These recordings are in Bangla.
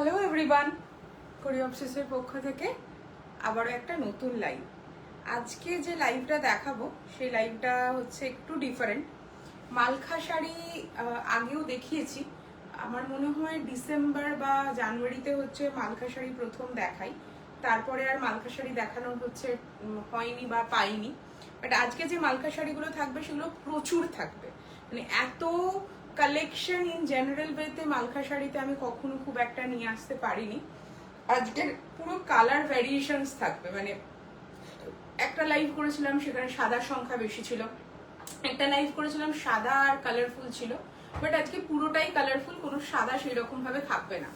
হ্যালো এভরিওয়ান, করি অবসেসের পক্ষ থেকে আবারও একটা নতুন লাইভ। আজকে যে লাইভটা দেখাবো সেই লাইভটা হচ্ছে একটু ডিফারেন্ট। মালখা শাড়ি আগেও দেখিয়েছি, আমার মনে হয় ডিসেম্বর বা জানুয়ারিতে হচ্ছে মালখা শাড়ি প্রথম দেখাই, তারপরে আর মালখা শাড়ি দেখানো হচ্ছে হয়নি বা পাইনি। বাট আজকে যে মালখা শাড়িগুলো থাকবে সেগুলো প্রচুর থাকবে, মানে এত কালেকশন ইন জেনারেল ওয়েতে মালখা শাড়িতে আমি কখনো খুব একটা নিয়ে আসতে পারিনি। আজকের পুরো কালার ভ্যারিয়েশনস থাকবে, মানে একটা লাইভ করেছিলাম সেখানে সাদার সংখ্যা বেশি ছিল, একটা লাইভ করেছিলাম সাদা আর কালারফুল ছিল, বাট আজকে পুরোটাই কালারফুল, কোনো সাদা সেই রকম ভাবে থাকবে না।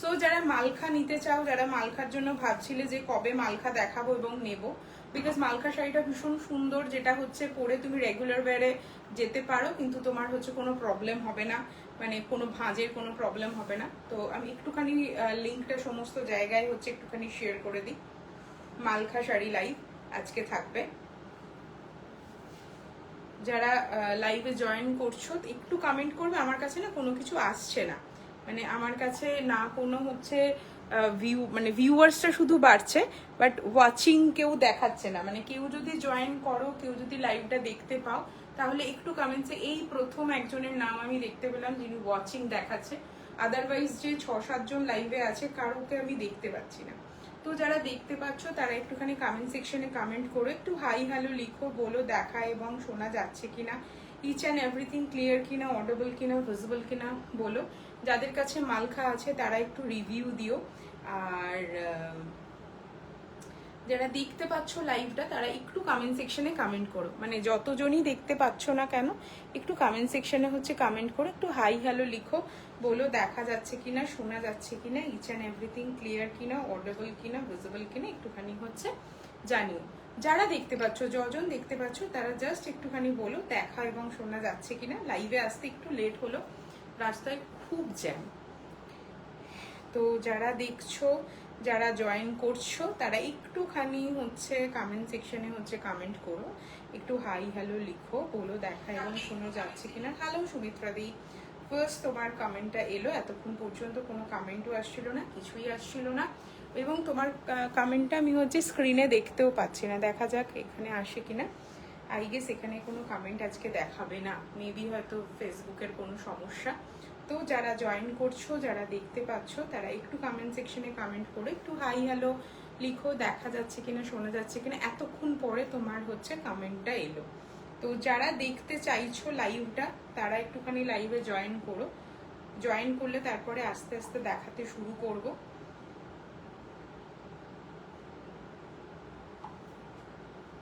সো যারা মালখা নিতে চাও, যারা মালখার জন্য ভাবছিলে যে কবে মালখা দেখাবো এবং নেব, বিকজ মালখা শাড়িটা ভীষণ সুন্দর, যেটা হচ্ছে পরে তুমি রেগুলার ওয়্যারে যেতে পারো, কিন্তু তোমার হচ্ছে কোনো প্রবলেম হবে না, মানে কোনো ভাঁজের কোনো প্রবলেম হবে না। তো আমি একটুখানি লিঙ্কটা সমস্ত জায়গায় হচ্ছে একটুখানি শেয়ার করে দিই। মালখা শাড়ি লাইভ আজকে থাকবে। যারা লাইভে জয়েন করছো একটু কমেন্ট করবে। আমার কাছে না কোনো কিছু আসছে না, মানে আমার কাছে না কোনো হচ্ছে মানে ভিউয়ার্সটা শুধু বাড়ছে, বাট ওয়াচিং কেউ দেখাচ্ছে না। মানে কেউ যদি জয়েন করো, কেউ যদি লাইভটা দেখতে পাও, তাহলে একটু কমেন্টসে এই প্রথম একজনের নাম আমি দেখতে পেলাম যিনি ওয়াচিং দেখাচ্ছে। আদারওয়াইজ যে 6-7 জন লাইভে আছে কারোকে আমি দেখতে পাচ্ছি না। তো যারা দেখতে পাচ্ছ তারা একটুখানি কমেন্ট সেকশনে কমেন্ট করো, একটু হাই হ্যালো লিখো, বলো দেখা এবং শোনা যাচ্ছে কিনা, ইচ অ্যান্ড এভরিথিং ক্লিয়ার কিনা, অডিবল কিনা, ভিজিবল কিনা বলো। যাদের কাছে মালখা আছে তারা একটু রিভিউ দিও। আর যারা দেখতে পাচ্ছ লাইভটা তারা একটু কমেন্ট সেকশনে কমেন্ট করো, মানে যতজনই দেখতে পাচ্ছ না কেন একটু কমেন্ট সেকশনে হচ্ছে কমেন্ট করো, একটু হাই হ্যালো লিখো, বলো দেখা যাচ্ছে কিনা, শোনা যাচ্ছে কিনা, ইচ অ্যান্ড এভরিথিং ক্লিয়ার কিনা, অডিবল কিনা, ভিজিবল কিনা একটুখানি হচ্ছে জানিও। যারা দেখতে পাচ্ছ, যজন দেখতে পাচ্ছ তারা জাস্ট একটুখানি বলো দেখা এবং শোনা যাচ্ছে কিনা। লাইভে আসতে একটু লেট হলো, রাস্তায় খুব জ্যাম। তো যারা দেখছো, যারা জয়েন করছো তারা একটুখানি হচ্ছে কমেন্ট সেকশনে হচ্ছে কমেন্ট করো, একটু হাই হ্যালো লিখো, বলো দেখা এবং শোনা যাচ্ছে কিনা। হ্যালো সুমিত্রা দি, ফার্স্ট তোমার কমেন্টটা এলো, এতক্ষণ পর্যন্ত কোনো কমেন্টও আসছিল না, কিছুই আসছিল না, এবং তোমার কমেন্টটা আমি হচ্ছে স্ক্রিনে দেখতেও পাচ্ছি না। দেখা যাক এখানে আসে কিনা। আই গেস এখানে কোনো কমেন্ট আজকে দেখাবে না, মেবি হয়তো ফেসবুকের কোনো সমস্যা। তো যারা জয়েন করছো, যারা দেখতে পাচ্ছ তারা একটু কমেন্ট সেকশনে কমেন্ট করে একটু হাই হ্যালো লিখো, দেখা যাচ্ছে কিনা, শোনা যাচ্ছে কিনা। এতক্ষণ পরে তোমার হচ্ছে কমেন্টটা এলো। তো যারা দেখতে চাইছো লাইভটা তারা একটুখানি লাইভে জয়েন করো, জয়েন করলে তারপরে আস্তে আস্তে দেখাতে শুরু করব।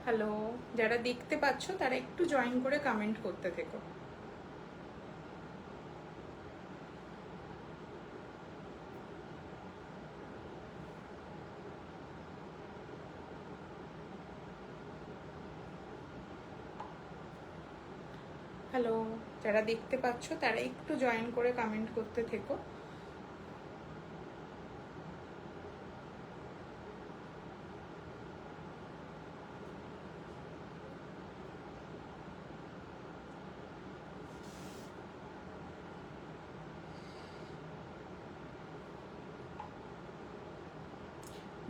হ্যালো, যারা দেখতে পাচ্ছ তারা একটু জয়েন করে কমেন্ট করতে থেকো। হ্যালো, যারা দেখতে পাচ্ছ তারা একটু জয়েন করে কমেন্ট করতে থেকো।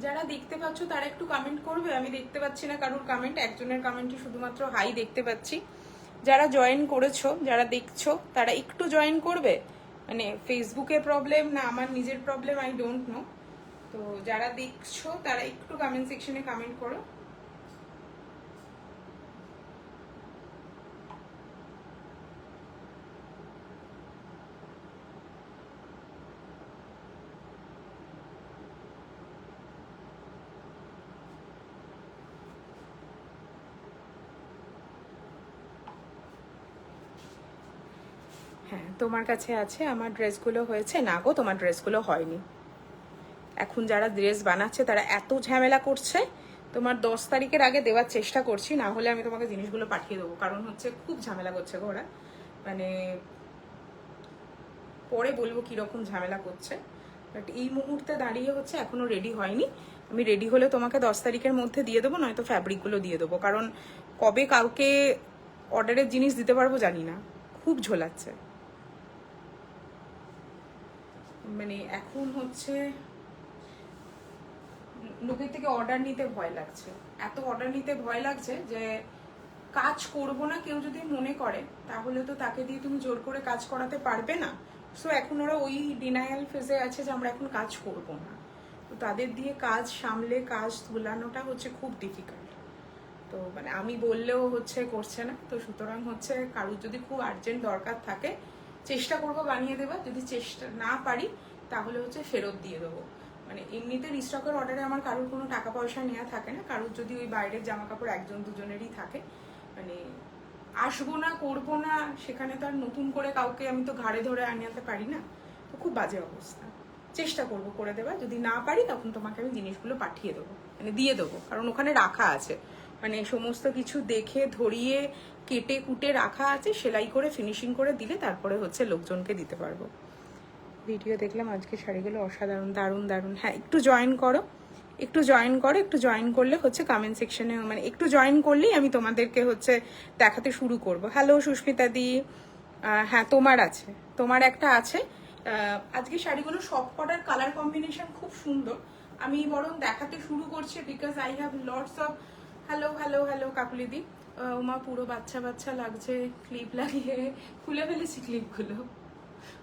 যারা দেখতে পাচ্ছ তারা একটু কমেন্ট করবে। আমি দেখতে পাচ্ছি না কারোর কমেন্ট, একজনের কমেন্টই শুধুমাত্র হাই দেখতে পাচ্ছি। যারা জয়েন করেছো, যারা দেখছো তারা একটু জয়েন করবে। মানে ফেসবুকের প্রবলেম না আমার নিজের প্রবলেম, আই ডোন্ট নো। তো যারা দেখছো তারা একটু কমেন্ট সেকশনে কমেন্ট করো। হ্যাঁ, তোমার কাছে আছে, আমার ড্রেসগুলো হয়েছে না গো, তোমার ড্রেসগুলো হয়নি। এখন যারা ড্রেস বানাচ্ছে তারা এত ঝামেলা করছে, তোমার 10 তারিখের আগে দেওয়ার চেষ্টা করছি, না হলে আমি তোমাকে জিনিসগুলো পাঠিয়ে দেবো, কারণ হচ্ছে খুব ঝামেলা করছে গো ওরা, মানে পরে বলবো কিরকম ঝামেলা করছে। বাট এই মুহূর্তে দাঁড়িয়ে হচ্ছে এখনো রেডি হয়নি। আমি রেডি হলে তোমাকে 10 তারিখের মধ্যে দিয়ে দেবো, নয়তো ফ্যাব্রিকগুলো দিয়ে দেবো, কারণ কবে কাউকে অর্ডারের জিনিস দিতে পারবো জানি না, খুব ঝোলাচ্ছে। মানে এখন হচ্ছে লোকের থেকে অর্ডার নিতে ভয় লাগছে, এত অর্ডার নিতে ভয় লাগছে যে কাজ করব না কেউ যদি মনে করে তাহলে তো তাকে দিয়ে তুমি জোর করে কাজ করাতে পারবে না। সো এখন ওরা ওই ডিনায়াল ফেজে আছে যে আমরা এখন কাজ করব না। তো তাদের দিয়ে কাজ সামলে কাজ তুলানোটা হচ্ছে খুব ডিফিকাল্ট। তো মানে আমি বললেও হচ্ছে করছে না। তো সুতরাং হচ্ছে কারুর যদি খুব আর্জেন্ট দরকার থাকে চেষ্টা করব বানিয়ে দেবা, যদি চেষ্টা না পারি তাহলে হচ্ছে ফেরত দিয়ে দেবো। মানে এমনিতে রিস্টকের অর্ডারে আমার কারোর কোনো টাকা পয়সা নেওয়া থাকে না। কারোর যদি ওই বাইরের জামা কাপড় একজন দুজনেরই থাকে, মানে আসবো না করবো না সেখানে তো আর নতুন করে কাউকে আমি তো ঘাড়ে ধরে আনতে পারি না। তো খুব বাজে অবস্থা। চেষ্টা করব করে দেবা, যদি না পারি তখন তোমাকে আমি জিনিসগুলো পাঠিয়ে দেবো, মানে দিয়ে দেবো, কারণ ওখানে রাখা আছে, মানে সমস্ত কিছু দেখে ধরিয়ে কেটে কুটে রাখা আছে, সেলাই করে ফিনিশিং করে দিলে তারপরে হচ্ছে লোকজনকে দিতে পারবো। ভিডিও দেখলাম আজকে শাড়িগুলো অসাধারণ, দারুণ দারুণ। হ্যাঁ একটু জয়েন করো, একটু জয়েন করো, একটু জয়েন করলে হচ্ছে কমেন্ট সেকশনে, মানে একটু জয়েন করলেই আমি তোমাদেরকে হচ্ছে দেখাতে শুরু করব। হ্যালো সুস্মিতা দি, হ্যাঁ তোমার আছে, তোমার একটা আছে। আজকে শাড়িগুলো সব কটার কালার কম্বিনেশন খুব সুন্দর। আমি বরং দেখাতে শুরু করছি because I have lots of. Hello hello hello কাকুলিদি, উমা পুরো বাচ্চা বাচ্চা লাগছে, ক্লিপ লাগিয়ে খুলে ফেলেছি ক্লিপগুলো।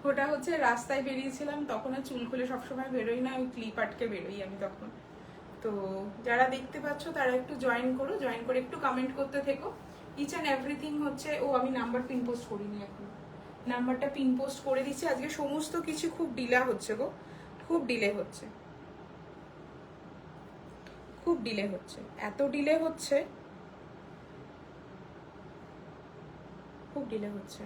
ওটা হচ্ছে রাস্তায় বেরিয়েছিলাম তখন আর চুল খুলে সবসময় বেরোই না, ওই ক্লিপ আটকে বেরোই আমি তখন। তো যারা দেখতে পাচ্ছ তারা একটু জয়েন করো, জয়েন করে একটু কমেন্ট করতে থেকো। ইচ অ্যান্ড এভরিথিং হচ্ছে, ও আমি নাম্বার পিন পোস্ট করিনি এখন, নাম্বারটা পিন পোস্ট করে দিচ্ছি। আজকে সমস্ত কিছু খুব ডিলে হচ্ছে গো, খুব ডিলে হচ্ছে, খুব ডিলে হচ্ছে, এত ডিলে হচ্ছে, খুব ডিলে হচ্ছে।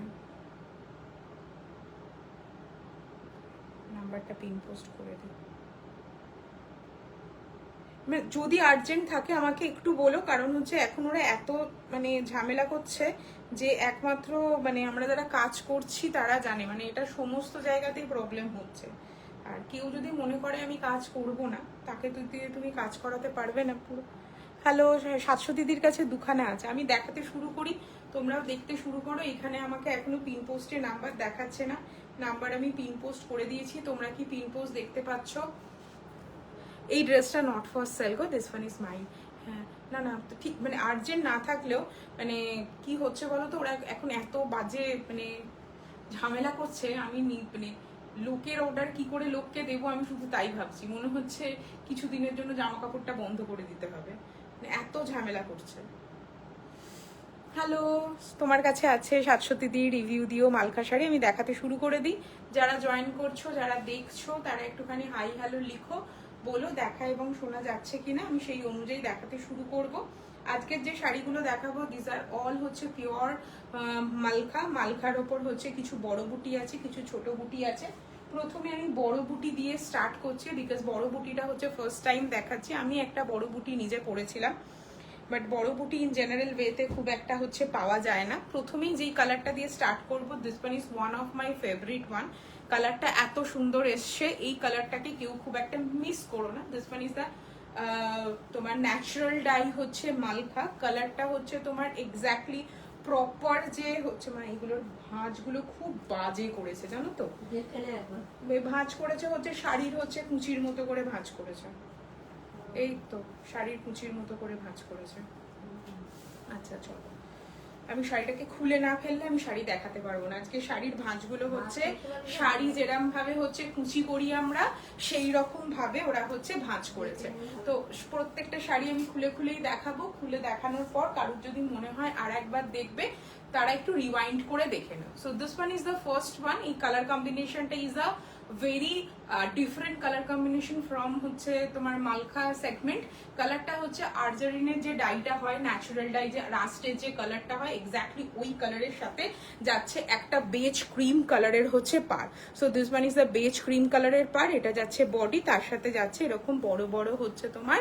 নাম্বারটা পিন পোস্ট করে দিই। মানে যদি আর্জেন্ট থাকে আমাকে একটু বলো, কারণ হচ্ছে এখন ওরা এত মানে ঝামেলা করছে যে একমাত্র মানে আমরা যারা কাজ করছি তারা জানে, মানে এটা সমস্ত জায়গাতেই প্রবলেম হচ্ছে। আর কেউ যদি মনে করে আমি কাজ করব না, তাকে তুমি কাজ করাতে পারবে না পুরো। হ্যালো 700 দিদির কাছে দুখানা আছে, আমি দেখাতে শুরু করি, তোমরাও দেখতে শুরু করো। এখানে আমাকে এখনো পিন পোস্টে নাম্বার দেখাচ্ছে না, নাম্বার আমি পিন পোস্ট করে দিয়েছি, তোমরা কি পিন পোস্ট দেখতে পাচ্ছ? এই ড্রেসটা not for sale go, this one is mine. হ্যাঁ না না ঠিক, মানে আর্জেন্ট না থাকলেও মানে কি হচ্ছে বলো তো, ওরা এখন এত বাজে মানে ঝামেলা করছে। আমি মানে লোকের অর্ডার কি করে লোককে দেবো আমি শুধু তাই ভাবছি, মনে হচ্ছে কিছুদিনের জন্য জামা কাপড়টা বন্ধ করে দিতে হবে, মানে এত ঝামেলা করছে। হ্যালো তোমার কাছে আছে 700 দিদি, রিভিউ দিও মালকা শাড়ি, আমি দেখাতে শুরু করে দিই। যারা জয়েন করছো, যারা দেখছো তারা একটুখানি হাই হ্যালো লিখো, বলো দেখা এবং শোনা যাচ্ছে কিনা, আমি সেই অনুযায়ী দেখাতে শুরু করব। আজকের যে শাড়িগুলো দেখাবো দিস আর অল হচ্ছে পিওর মালকা, মালকার ওপর হচ্ছে কিছু বড় বুটি আছে, কিছু ছোট বুটি আছে। প্রথমে আমি বড় বুটি দিয়ে স্টার্ট করছি বিকজ বড় বুটিটা হচ্ছে ফার্স্ট টাইম দেখাচ্ছি। আমি একটা বড় বুটি নিজে পরেছিলাম, বাট বড় বুটি ইন জেনারেল ওয়েতে খুব একটা হচ্ছে পাওয়া যায় না। প্রথমেই যেই কালারটা দিয়ে স্টার্ট করব, this one is one of my favourite one. কালারটা এত সুন্দর এসছে, এই কালারটাকে কেউ খুব একটা মিস করো না। দিস ওয়ান ইজ দ্য তোমার ন্যাচারাল ডাই হচ্ছে মালকা, কালারটা হচ্ছে তোমার এক্স্যাক্টলি প্রপার যে হচ্ছে, মানে এগুলোর ভাঁজগুলো খুব বাজে করেছে জানো তো, ভাঁজ করেছে হচ্ছে শাড়ির হচ্ছে কুচির মতো করে ভাঁজ করেছে, এই তো শাড়ির কুচির মতো করে ভাঁজ করেছে। আচ্ছা চলো, আমি শাড়িটাকে খুলে না ফেললে আমি শাড়ি দেখাতে পারবো না। আজকে শাড়ির ভাঁজগুলো হচ্ছে শাড়ি যেরকম ভাবে হচ্ছে কুচি করি আমরা, সেই রকম ভাবে ওরা হচ্ছে ভাঁজ করেছে। তো প্রত্যেকটা শাড়ি আমি খুলে খুলেই দেখাবো, খুলে দেখানোর পর কারোর যদি মনে হয় আর একবার দেখবে তারা একটু রিওয়াইন্ড করে দেখে নাও। So this one is the first one. এই কালার কম্বিনেশনটা is a very different colour combination from হচ্ছে তোমার মালকা সেগমেন্ট। কালারটা হচ্ছে আর্জারিনের যে ডাইটা হয়, ন্যাচারাল ডাই যে রাস্টের যে কালারটা হয়, এক্স্যাক্টলি ওই কালারের সাথে যাচ্ছে একটা বেজ ক্রিম কালারের হচ্ছে পার। So this one is the beige cream কালারের পার, এটা যাচ্ছে বডি, তার সাথে যাচ্ছে এরকম বড় বড় হচ্ছে তোমার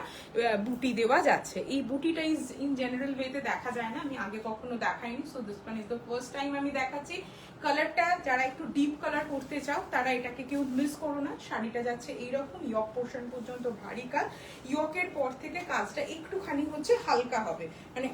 বুটি দেওয়া যাচ্ছে। এই বুটিটা ইজ ইন জেনারেল ওয়েতে দেখা যায় না, আমি আগে কখনো দেখাইনি। So this one is the first time আমি দেখাচ্ছি। কালারটা যারা একটু ডিপ কালার করতে চাও তারা এটাকে কেউ মিস করো না। শাড়িটা যাচ্ছে এইরকম, ইয়ক পোর্শন পর্যন্ত ভারী কাজ, ইয়কের পর থেকে কাজটা একটুখানি হচ্ছে হালকা হবে, মানে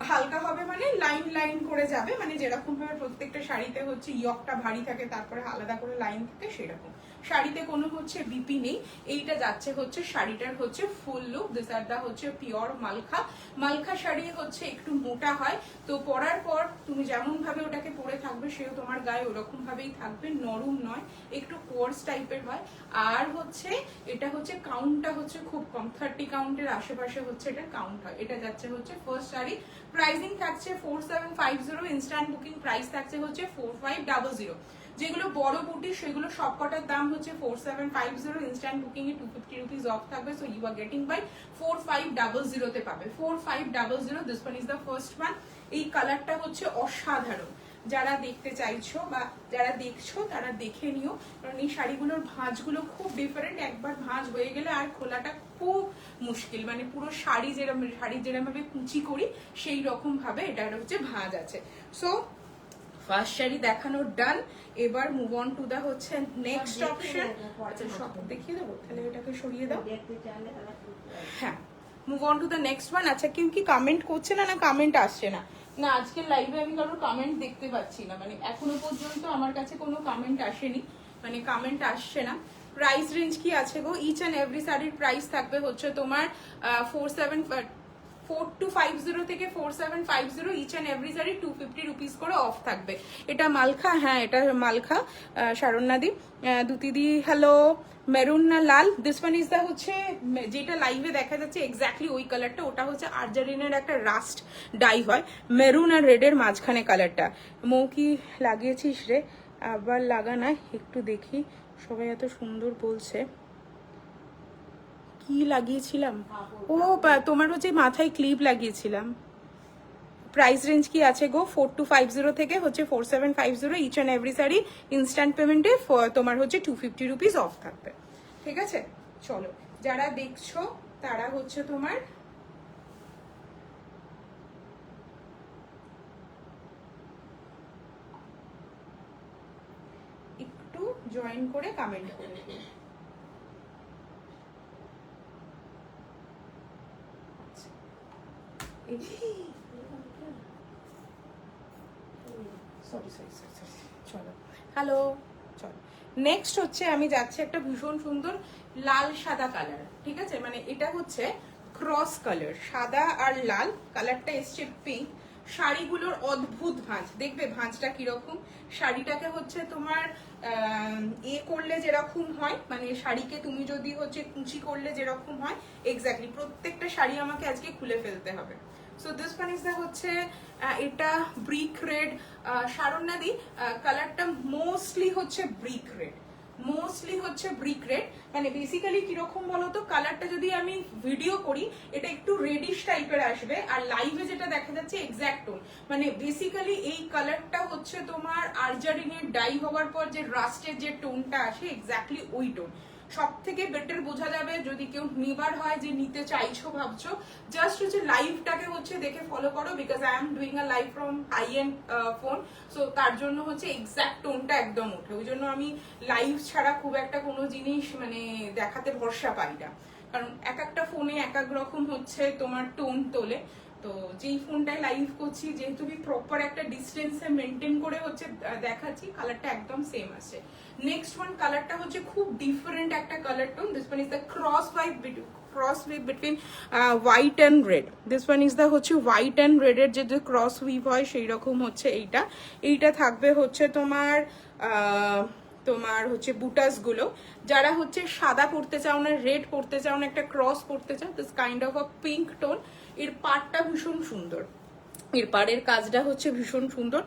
হালকা হবে মানে লাইন লাইন করে যাবে, মানে যেরকম ভাবে প্রত্যেকটা শাড়িতে হচ্ছে ইয়কটা ভারী থাকে তারপরে আলাদা করে লাইন থাকে সেরকম। শাড়িতে কোনো হচ্ছে বিপি নেই। এইটা যাচ্ছে হচ্ছে শাড়িটার হচ্ছে ফুল লুক। দিস আর দা হচ্ছে পিওর মালখা। মালখা শাড়ি হচ্ছে একটু মোটা হয়, তো পরার পর তুমি যেমন ভাবে ওটাকে পরে থাকবে সেও তোমার গায়ে ওরকম ভাবেই থাকবে, নরম নয়, একটু কোর্স টাইপের হয়। আর হচ্ছে এটা হচ্ছে কাউন্টটা হচ্ছে খুব কম, 30 কাউন্টের আশেপাশে হচ্ছে এটা কাউন্ট হয়। এটা যাচ্ছে হচ্ছে ফার্স্ট শাড়ি। প্রাইসিং থাকছে 4750, ইনস্ট্যান্ট বুকিং প্রাইস থাকছে হচ্ছে 4500। যেগুলো বড় বুটি সেগুলো সবকটার দাম হচ্ছে 4750, ইনস্ট্যান্ট বুকিং এ 250 রুপিস অফ থাকবে, so you are getting by 4500 তে পাবে। 4500, this one is the first one. এই কালারটা হচ্ছে অসাধারণ। যারা দেখতে চাইছো বা যারা দেখছো তারা দেখে নিও, কারণ এই শাড়িগুলোর ভাঁজগুলো খুব ডিফারেন্ট। একবার ভাঁজ হয়ে গেলে আর খোলাটা খুব মুশকিল, মানে পুরো শাড়ি যেরকম ভাবে কুচি করি সেই রকম ভাবে এটা হচ্ছে ভাঁজ আছে। সো ফার্স্ট শাড়ি দেখানোর ডান। এবার মুভ অন টু দা হচ্ছে নেক্সট অপশন। আচ্ছা সব দেখিয়ে দেবো, তাহলে এটাকে সরিয়ে দাও। হ্যাঁ, move on to the next one. আচ্ছা কেউ কি কমেন্ট করছে না, না কমেন্ট আসছে না? না, আজকের লাইভে আমি কারোর কমেন্ট দেখতে পাচ্ছি না, মানে এখনো পর্যন্ত আমার কাছে কোনো কমেন্ট আসেনি, মানে কমেন্ট আসছে না। প্রাইস রেঞ্জ কি আছে গো? ইচ অ্যান্ড এভরি শাড়ির প্রাইস থাকবে হচ্ছে তোমার 4250 থেকে 4750, each and every sari 250 rupees করে অফ থাকবে। এটা মালখা, হ্যাঁ এটা মালখা। শারণ্যাদি, দুতিদি হ্যালো। মেরুন না লাল? দিস ওয়ান ইজ দা হচ্ছে যেটা লাইভে দেখা যাচ্ছে এক্স্যাক্টলি ওই কালারটা, ওটা হচ্ছে আর্জারিনের একটা রাস্ট ডাই হয়, মেরুন আর রেডের মাঝখানে কালারটা। মৌ কি লাগিয়েছিস রে? আবার লাগা না, একটু দেখি, সবাই এত সুন্দর বলছে। কি লাগিয়েছিলাম? ও তোমার হচ্ছে মাথায় ক্লিপ লাগিয়েছিলাম। প্রাইস রেঞ্জ কি আছে গো? 4250 থেকে হচ্ছে 4750, each and every sari instant পেমেন্টে তোমার হচ্ছে 250 রুপিস অফ থাকবে। ঠিক আছে, চলো যারা দেখছো তারা হচ্ছে তোমার একটু জয়েন করে কমেন্ট করে দিও। চলো হ্যালো, চলো নেক্সট হচ্ছে আমি যাচ্ছি একটা ভীষণ সুন্দর লাল সাদা কালার। ঠিক আছে, মানে এটা হচ্ছে ক্রস কালার, সাদা আর লাল কালারটা এসছে পিঙ্ক। শাড়িগুলোর অদ্ভুত ভাঁজ, দেখবে ভাঁজটা কিরকম। শাড়িটাকে হচ্ছে তোমার করলে যেরকম হয়, মানে শাড়িকে তুমি যদি হচ্ছে কুচি করলে যেরকম হয় এক্স্যাক্টলি প্রত্যেকটা শাড়ি আমাকে আজকে খুলে ফেলতে হবে। So this one is the হচ্ছে এটা ব্রিক রেড। শারণ্যাদি কালারটা মোস্টলি হচ্ছে ব্রিক রেড, মোস্টলি হচ্ছে ব্রিক রেড। মানে বেসিক্যালি কিরকম বলতো, কালারটা যদি আমি ভিডিও করি এটা একটু রেডিশ টাইপের আসবে, আর লাইভে যেটা দেখা যাচ্ছে এক্স্যাক্ট টোন। মানে বেসিক্যালি এই কালারটা হচ্ছে তোমার আর্জারিনের ডাই হওয়ার পর যে রাস্টের যে টোনটা আসে এক্স্যাক্টলি ওই টোন। সব থেকে বেটার বোঝা যাবে যদি কেউ নিবার হয়, যে নিতে চাইছো ভাবছো, জাস্ট হচ্ছে লাইভটাকে হচ্ছে দেখে ফলো করো, because I am doing a live from high end phone. So তার জন্য হচ্ছে এক্স্যাক্ট টোনটা একদম ওঠে, ওই জন্য আমি লাইভ ছাড়া খুব একটা কোনো জিনিস মানে দেখাতে ভরসা পাই না, কারণ এক একটা ফোনে এক এক রকম হচ্ছে তোমার টোন তোলে। তো যেই ফোনটায় লাইভ করছি, যেহেতু আমি প্রপার একটা ডিস্টেন্সে মেনটেন করে হচ্ছে দেখাচ্ছি, কালারটা একদম সেম আসে। নেক্সট ওয়ান কালারটা হচ্ছে খুব ডিফারেন্ট একটা colour tone. This one is the cross we've between white and red. This one is the হচ্ছে হোয়াইট অ্যান্ড রেডের যে ক্রস উইভ হয় সেই রকম হচ্ছে এইটা থাকবে হচ্ছে তোমার তোমার হচ্ছে বুটাস গুলো। যারা হচ্ছে সাদা পড়তে চাও না, রেড পড়তে চাও না, একটা ক্রস পড়তে চাও, this kind of a pink tone. এর পাড়টা ভীষণ সুন্দর, এর পাড়ের কাজটা হচ্ছে ভীষণ সুন্দর।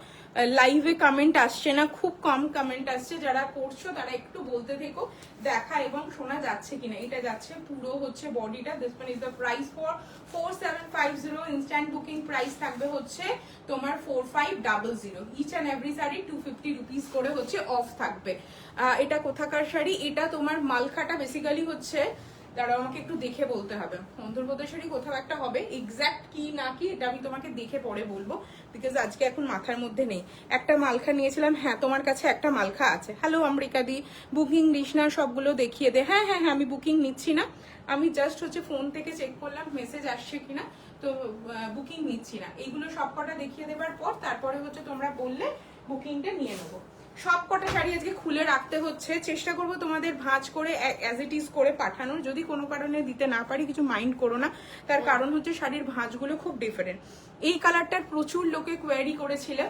লাইভে কমেন্ট আসছে না, খুব কম কমেন্ট আসছে। যারা করছো তারা একটু বলতে থেকো দেখা এবং শোনা যাচ্ছে কিনা। এটা যাচ্ছে পুরো হচ্ছে বডিটা। This one is the price for 4750, instant booking price থাকবে হচ্ছে তোমার 4500, each and every sari 250 rupees করে হচ্ছে অফ থাকবে। এটা কোথাকার শাড়ি? এটা তোমার মালখাটা বেসিক্যালি হচ্ছে দাঁড়াও আমাকে একটু দেখে বলতে হবে, অন্তর্প্রদেশ শাড়ি কোথাও একটা হবে, এক্স্যাক্ট কি না কি এটা আমি তোমাকে দেখে পরে বলবো, বিকজ আজকে এখন মাথার মধ্যে নেই। একটা মালখা নিয়েছিলাম, হ্যাঁ তোমার কাছে একটা মালখা আছে। হ্যালো অমরিকা দি, বুকিং দিস না, সবগুলো দেখিয়ে দে। হ্যাঁ হ্যাঁ হ্যাঁ, আমি বুকিং নিচ্ছি না, আমি জাস্ট হচ্ছে ফোন থেকে চেক করলাম মেসেজ আসছে কিনা, তো বুকিং নিচ্ছি না। এইগুলো সব কটা দেখিয়ে দেবার পর তারপরে হচ্ছে তোমরা বললে বুকিংটা নিয়ে নেবো। সব কটা শাড়ি আজকে খুলে রাখতে হচ্ছে, চেষ্টা করব তোমাদের ভাঁজ করে অ্যাজ ইট ইজ করে পাঠানোর। যদি কোনো কারণে দিতে না পারি কিছু মাইন্ড করো না, তার কারণ হচ্ছে শাড়ির ভাঁজগুলো খুব ডিফারেন্ট। এই কালারটার প্রচুর লোকে কোয়ারি করেছিল,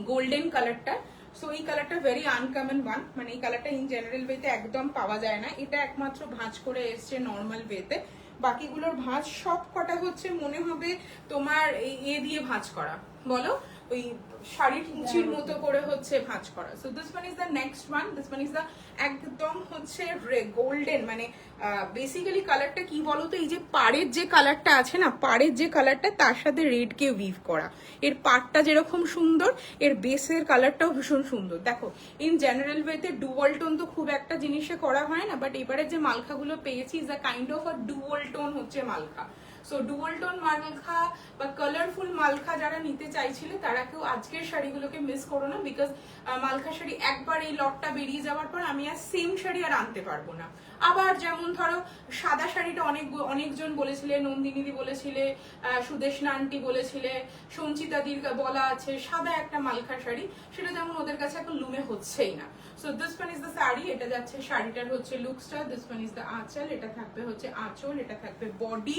গোল্ডেন কালারটা। সো এই কালারটা ভেরি আনকমন ওয়ান, মানে এই কালারটা ইন জেনারেল ওয়েতে একদম পাওয়া যায় না, এটা একমাত্র ভাঁজ করে এসছে নর্মাল ওয়েতে। বাকিগুলোর ভাঁজ সব কটা হচ্ছে মনে হবে তোমার এ দিয়ে ভাঁজ করা, বলো ওই শাড়ির কুচির মতো করে হচ্ছে ভাঁজ করা। So this one is the next one, this one is the একদম হচ্ছে গোল্ডেন, মানে বেসিক্যালি কালারটা কি বলতো, এই যে পাড়ের যে কালারটা আছে না, পাড়ের যে কালারটা তার সাথে রেড কে উইভ করা। এর পাড়টা যেরকম সুন্দর, এর বেসের কালারটাও ভীষণ সুন্দর। দেখো ইন জেনারেল ওয়েতে ডুয়াল টোন তো খুব একটা জিনিসে করা হয় না, বাট এবারে যে মালখাগুলো পেয়েছি is a kind of a dual tone হচ্ছে মালখা। সো ডুয়াল টোন মালখা বা কালারফুল মালখা যারা নিতে চাইছিলে তারা কেউ আজকের শাড়িগুলোকে মিস করো না, বিকজ মালখা শাড়ি একবার এই লটটা বেরিয়ে যাওয়ার পর আমি আর সেম শাড়ি আর আনতে পারবো না। আবার যেমন ধরো সাদা শাড়িটা অনেকজন বলেছিলে, নন্দিনীদি বলেছিলে, সুদেশনা আন্টি বলেছিলে, সঞ্চিতাদির বলা আছে সাদা একটা মালখা শাড়ি, সেটা যেমন ওদের কাছে এখন লুমে হচ্ছেই না। So this one is the sari, এটা যাচ্ছে শাড়িটার হচ্ছে লুকসটা, দিস ওয়ান ইজ দ্য আঁচল, এটা থাকবে হচ্ছে আঁচল, এটা থাকবে বডি,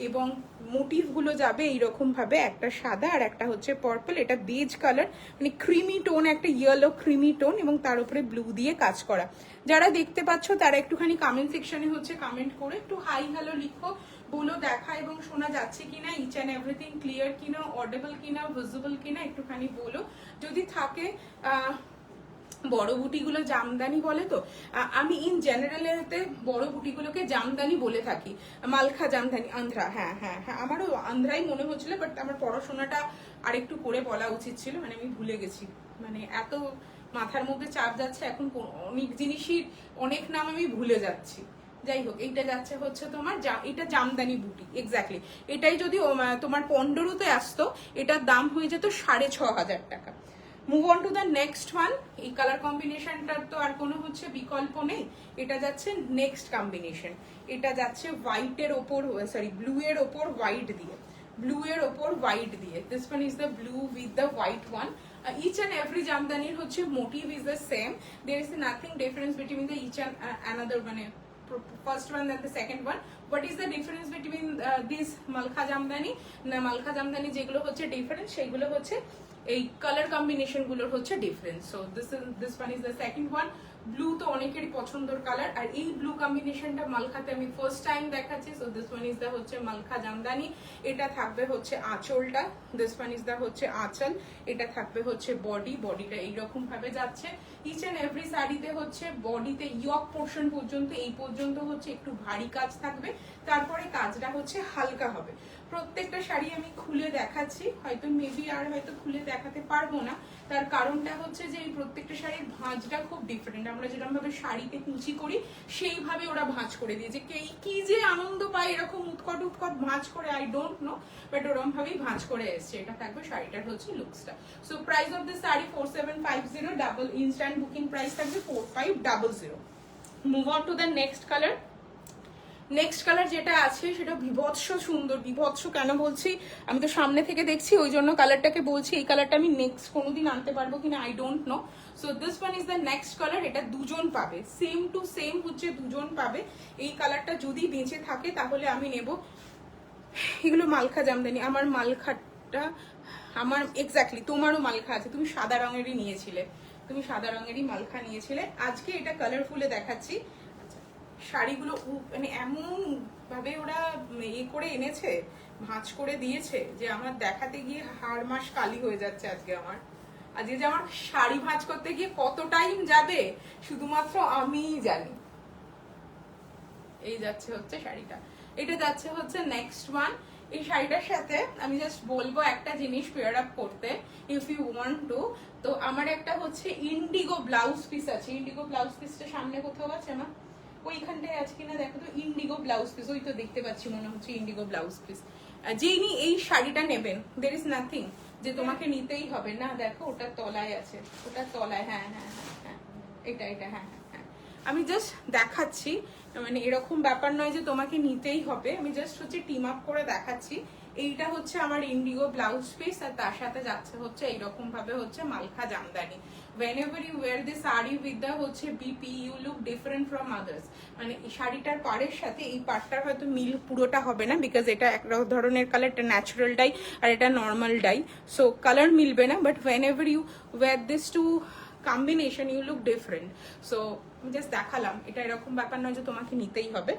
এবং মোটিভ গুলো যাবে এইরকম ভাবে, একটা সাদা আর একটা হচ্ছে পার্পল, এটা বেজ কালার, মানে ক্রিমি টোন, একটা ইয়েলো ক্রিমি টোন, এবং তার উপরে ব্লু দিয়ে কাজ করা। যারা দেখতে পাচ্ছ তারা একটুখানি কমেন্ট সেকশনে হচ্ছে কমেন্ট করে একটু হাই হ্যালো লিখো, বলো দেখা এবং শোনা যাচ্ছে কিনা, ইচ অ্যান্ড এভরিথিং ক্লিয়ার কিনা, অডিবল কিনা, ভিজিবল কিনা, একটুখানি বলো। যদি থাকে বড় বুটিগুলো জামদানি বলে, তো আমি ইন জেনারেলেতে বড় বুটিগুলোকে জামদানি বলে থাকি, মালখা জামদানি, আন্ধ্রা। হ্যাঁ হ্যাঁ হ্যাঁ, আমারও আন্ধ্রাই মনে হচ্ছিল, বাট আমার পড়াশোনাটা আরেকটু করে বলা উচিত ছিল, মানে আমি ভুলে গেছি, মানে এত মাথার মধ্যে চাপ যাচ্ছে এখন, অনেক জিনিসই অনেক নাম আমি ভুলে যাচ্ছি। যাই হোক, এইটা যাচ্ছে হচ্ছে তোমার এটা জামদানি বুটি, এক্স্যাক্টলি এটাই যদি তোমার পন্ডরুতে আসতো এটার দাম হয়ে যেত 6,500 টাকা। Move on to the next one. এই কালার কম্বিনেশনটার তো আর কোনো হচ্ছে বিকল্প নেই, এটা যাচ্ছে নেক্সট কম্বিনেশন, এটা যাচ্ছে হোয়াইটের ওপর, সরি ব্লু এর ওপর হোয়াইট দিয়ে, ব্লু এর ওপর হোয়াইট দিয়ে। This one is the blue with the white one. each and every জামদানির হচ্ছে motif is the same, there is nothing difference between the each and another, মানে first one and the second one. What is the difference between this malkha jamdani, না মালখা জামদানি যেগুলো হচ্ছে ডিফারেন্স সেগুলো হচ্ছে এই কালার কম্বিনেশন গুলোর হচ্ছে difference. So this one is the second one. Blue তো অনেকেরই পছন্দের কালার, আর এই ব্লু কম্বিনেশনটা মালখাতে আমি ফার্স্ট টাইম দেখাচ্ছি। So this one is the হচ্ছে মালখা জামদানি, এটা থাকবে হচ্ছে আঁচলটা, দিস ওয়ান ইজ দ্য হচ্ছে আঁচল, এটা থাকবে হচ্ছে বডি, বডিটা এইরকম ভাবে যাচ্ছে। ইচ অ্যান্ড এভরি শাড়িতে হচ্ছে বডিতে ইয়ক পোর্শন পর্যন্ত, এই পর্যন্ত হচ্ছে একটু ভারী কাজ থাকবে, তারপরে কাজটা হচ্ছে হালকা হবে। প্রত্যেকটা শাড়ি আমি খুলে দেখাচ্ছি, হয়তো মেবি আর হয়তো খুলে দেখাতে পারবো না, তার কারণটা হচ্ছে যে এই প্রত্যেকটা শাড়ির ভাঁজটা খুব ডিফারেন্ট। আমরা যেরকম ভাবে শাড়িতে কুচি করি সেইভাবে ওরা ভাঁজ করে দিয়েছে, কি যে আনন্দ পায় এরকম উৎকট উৎকট ভাঁজ করে, আই ডোন্ট নো, বাট ওরকম ভাবেই ভাঁজ করে এসছে। এটা থাকবে শাড়িটার হচ্ছে লুকসটা। So price of this sari 4750, double instant booking price থাকবে 4500। Move on to the next colour. Next colour যেটা আছে সেটা বিভৎস সুন্দর। বিভৎস কেন বলছি, আমি তো সামনে থেকে দেখছি ওই জন্য কালারটাকে বলছি। এই কালারটা আমি নেক্সট কোনোদিন আনতে পারবো কিনা I don't know. So this one is the next colour, এটা দুজন পাবে, সেম টু সেম হচ্ছে দুজন পাবে। এই কালারটা যদি বেঁচে থাকে তাহলে আমি নেব। এগুলো মালখা জামদানি, আমার মালখাটা আমার এক্স্যাক্টলি, তোমারও মালখা আছে, তুমি সাদা রঙেরই নিয়েছিলে, তুমি সাদা রঙেরই মালখা নিয়েছিলে। আজকে এটা কালারফুলে দেখাচ্ছি। শাড়িগুলো মানে এমন ভাবে ওরা করে এনেছে, ভাঁজ করে দিয়েছে যে আমার দেখাতে গিয়ে হাড় মাস কালি হয়ে যাচ্ছে আজকে আমার। আজকে যে আমার শাড়ি ভাঁজ করতে গিয়ে কত টাইম যাবে শুধুমাত্র আমিই জানি। এই যাচ্ছে হচ্ছে শাড়িটা, এটা যাচ্ছে হচ্ছে নেক্সট ওয়ান। এই শাড়িটার সাথে আমি জাস্ট বলবো একটা জিনিস পেয়ার আপ করতে, ইফ ইউ ওয়ান্ট টু। তো আমার একটা হচ্ছে ইন্ডিগো ব্লাউজ পিস আছে, ইন্ডিগো ব্লাউজ পিসটা সামনে কোথাও আছে না, ওইখানটায় আছে কিনা দেখো তো, ইন্ডিগো ব্লাউজ পিস, ওই তো দেখতে পাচ্ছি মনে হচ্ছে ইন্ডিগো ব্লাউজ পিস। যিনি এই শাড়িটা নেবেন, দের ইজ নাথিং যে তোমাকে নিতেই হবে না, দেখো ওটার তলায় আছে, ওটার তলায়, হ্যাঁ হ্যাঁ হ্যাঁ হ্যাঁ, এটা এটা, হ্যাঁ হ্যাঁ হ্যাঁ, আমি জাস্ট দেখাচ্ছি, মানে এরকম ব্যাপার নয় যে তোমাকে নিতেই হবে, আমি জাস্ট হচ্ছে টিম আপ করে দেখাচ্ছি। এইটা হচ্ছে আমার ইন্ডিগো ব্লাউজ পিস, আর তার সাথে যাচ্ছে হচ্ছে এইরকম ভাবে হচ্ছে malkha jamdani. whenever you wear this sari with the হচ্ছে BP, you look different from others। মানে এই শাড়িটার পাড়ের সাথে এই পাড়টার হয়তো মিল পুরোটা হবে না, বিকজ এটা এক ধরনের কালার, এটা ন্যাচারাল ডাই আর এটা নর্মাল ডাই, সো কালার মিলবে না, but whenever you wear this to combination you look different. So just দেখালাম, এটা এরকম ব্যাপার নয় যে তোমাকে নিতেই হবে,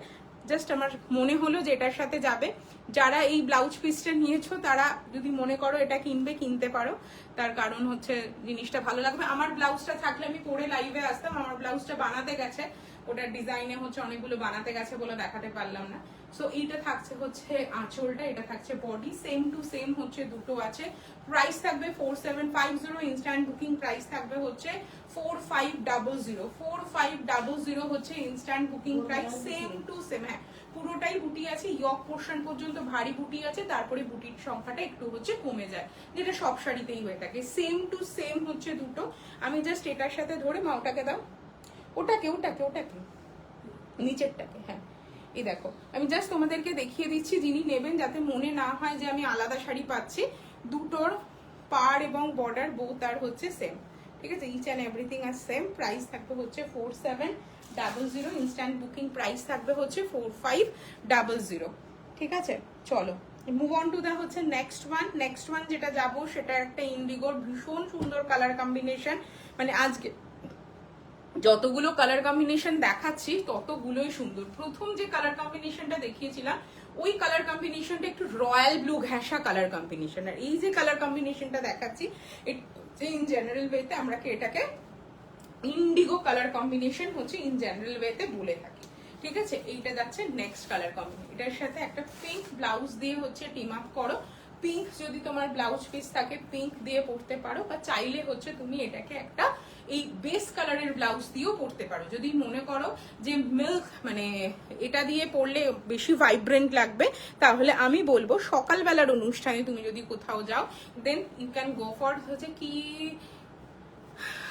জাস্ট আমার মনে হলো যে এটার সাথে যাবে। যারা এই ব্লাউজ পিসটা নিয়েছো তারা যদি মনে করো এটা কিনবে, কিনতে পারো, তার কারণ হচ্ছে জিনিসটা ভালো লাগবে। আমার ব্লাউজটা থাকলে আমি পরে লাইভে আসতাম, আমার ব্লাউজটা বানাতে গেছে, ওটার ডিজাইনে হচ্ছে অনেকগুলো বানাতে গেছে বলে দেখাতে পারলাম না। সো এইটা থাকছে হচ্ছে আঁচলটা, এটা থাকছে বডি, সেম টু সেম হচ্ছে দুটো আছে। প্রাইস থাকবে 4750, ইনস্ট্যান্ট বুকিং প্রাইস থাকবে হচ্ছে 4500, 4500 হচ্ছে instant booking price, same to same. হ্যাঁ, পুরোটাই বুটি আছে, ইয়ক পোর্শন পর্যন্ত ভারী বুটি আছে, তারপরে বুটির সংখ্যাটা একটু হচ্ছে কমে যায়, যেটা সব শাড়িতেই হয়ে থাকে। সেম টু সেম হচ্ছে দুটো। আমি জাস্ট এটার সাথে ধরে, মা ওটাকে দাও, ওটাকে ওটাকে ওটাকে নিচেরটাকে, হ্যাঁ এই দেখো, আমি জাস্ট তোমাদেরকে দেখিয়ে দিচ্ছি যিনি নেবেন, যাতে মনে না হয় যে আমি আলাদা শাড়ি পাচ্ছি। দুটোর পাড় এবং বর্ডার বোথ আর হচ্ছে সেম, ঠিক আছে, each and everything are same. Price থাকবে হচ্ছে 4700, ইনস্ট্যান্ট বুকিং প্রাইস থাকবে হচ্ছে 4500, ঠিক আছে। চলো মুভ অন টু দা হচ্ছে নেক্সট ওয়ান যেটা যাবো সেটা একটা ইন্ডিগোর ভীষণ সুন্দর কালার কম্বিনেশন। মানে আজকে যতগুলো কালার কম্বিনেশন দেখাচ্ছি ততগুলোই সুন্দর। প্রথম যে কালার কম্বিনেশনটা দেখিয়েছিলাম ওই কালার কম্বিনেশনটা একটু রয়্যাল ব্লু ঘেঁষা কালার কম্বিনেশন, আর এই যে কালার কম্বিনেশনটা দেখাচ্ছি ইন জেনারেল ওয়েতে আমরা এটাকে ইন্ডিগো কালার কম্বিনেশন হচ্ছে ইন জেনারেল ওয়েতে বলে থাকি, ঠিক আছে। এইটা যাচ্ছে নেক্সট কালার কম্বিনেশন, এটার সাথে একটা পিঙ্ক ব্লাউজ দিয়ে হচ্ছে টিম আপ করো। পিঙ্ক যদি তোমার ব্লাউজ পিস থাকে পিঙ্ক দিয়ে পরতে পারো, বা চাইলে হচ্ছে তুমি এটাকে একটা এই বেস কালারের ব্লাউজ দিয়েও পরতে পারো। যদি মনে করো যে মিল্ক মানে এটা দিয়ে পরলে বেশি ভাইব্রেন্ট লাগবে, তাহলে আমি বলবো সকালবেলার অনুষ্ঠানে তুমি যদি কোথাও যাও, then you can go for হচ্ছে কি,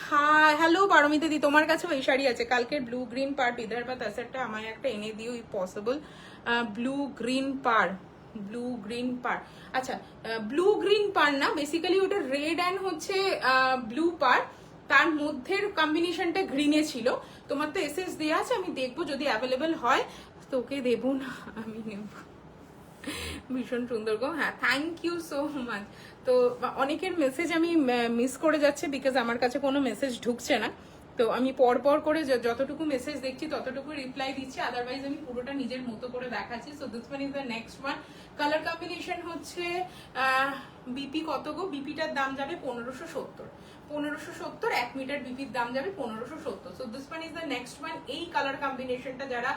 হ্যাঁ হ্যালো পারমিতা দি, তোমার কাছেও এই শাড়ি আছে, কালকের ব্লু গ্রিন পার বিদর্ভা তাসারটা আমায় একটা এনে দিও ইফ পসিবল। ব্লু গ্রিন পার, ব্লু গ্রিন পার, আচ্ছা ব্লু গ্রিন পার না, বেসিক্যালি ওটা রেড অ্যান্ড হচ্ছে ব্লু পার, তার মধ্যের কম্বিনেশনটা গ্রিনে ছিল। তোমার তো এসএস দেওয়া আছে, আমি দেখবো যদি অ্যাভেলেবেল হয় তোকে দেবো না, আমি নেব। ভীষণ সুন্দর গো, হ্যাঁ থ্যাংক ইউ সো মাচ। তো অনেকের মেসেজ আমি মিস করে যাচ্ছে, বিকজ আমার কাছে কোনো মেসেজ ঢুকছে না, তো আমি পর করে যতটুকু মেসেজ দেখছি ততটুকু রিপ্লাই দিচ্ছি, আদারওয়াইজ আমি পুরোটা নিজের মতো করে দেখাচ্ছি। So this one is the next one. Colour combination হচ্ছে বিপি কত গো, বিপিটার দাম যাবে 1570, 1570, 1 মিটার বিপির দাম যাবে 1570। So this one is the next one. এই কালার কম্বিনেশনটা যারা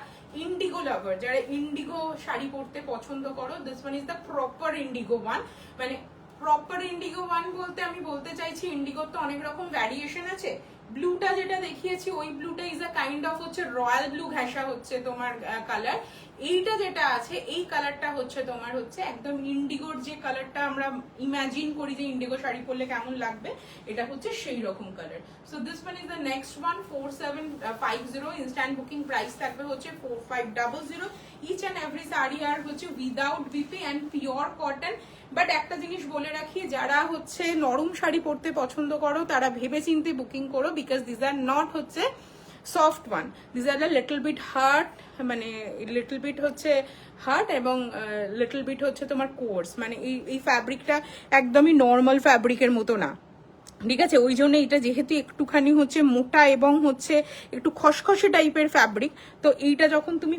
ইন্ডিগো লাভার, যারা ইন্ডিগো শাড়ি পরতে পছন্দ করো, this one is the proper Indigo one. মানে প্রপার ইন্ডিগো ওয়ান বলতে আমি বলতে চাইছি ইন্ডিগোর তো অনেক রকম ভ্যারিয়েশন আছে। ব্লুটা যেটা দেখিয়েছি ওই ব্লুটা ইজ আ কাইন্ড অফ হচ্ছে রয়্যাল ব্লু ঘেঁষা হচ্ছে তোমার কালার। এইটা যেটা আছে এই কালারটা হচ্ছে তোমার হচ্ছে একদম ইন্ডিগোর যে কালারটা আমরা ইমাজিন করি যে ইন্ডিগো শাড়ি পরলে কেমন লাগবে, এটা হচ্ছে সেই রকম colour. So this one is the next one, 4750, instant booking price থাকবে হচ্ছে 4500। ইচ অ্যান্ড এভরি শাড়ি আর হচ্ছে without BP and pure cotton. But একটা জিনিস বলে রাখি, যারা হচ্ছে নরম শাড়ি পরতে পছন্দ করো তারা ভেবে চিন্তে বুকিং করো, বিকজ দিস আর নট হচ্ছে soft one, this are little bit hard, মানে লিটল বিট হচ্ছে হার্ড এবং লিটল বিট হচ্ছে তোমার কোর্স। মানে এই ফ্যাব্রিকটা একদমই নর্মাল ফ্যাব্রিকের মতো না, ঠিক আছে। ওই জন্য এটা যেহেতু একটুখানি হচ্ছে মোটা এবং হচ্ছে একটু খসখসে টাইপের ফ্যাব্রিক, তো এইটা যখন তুমি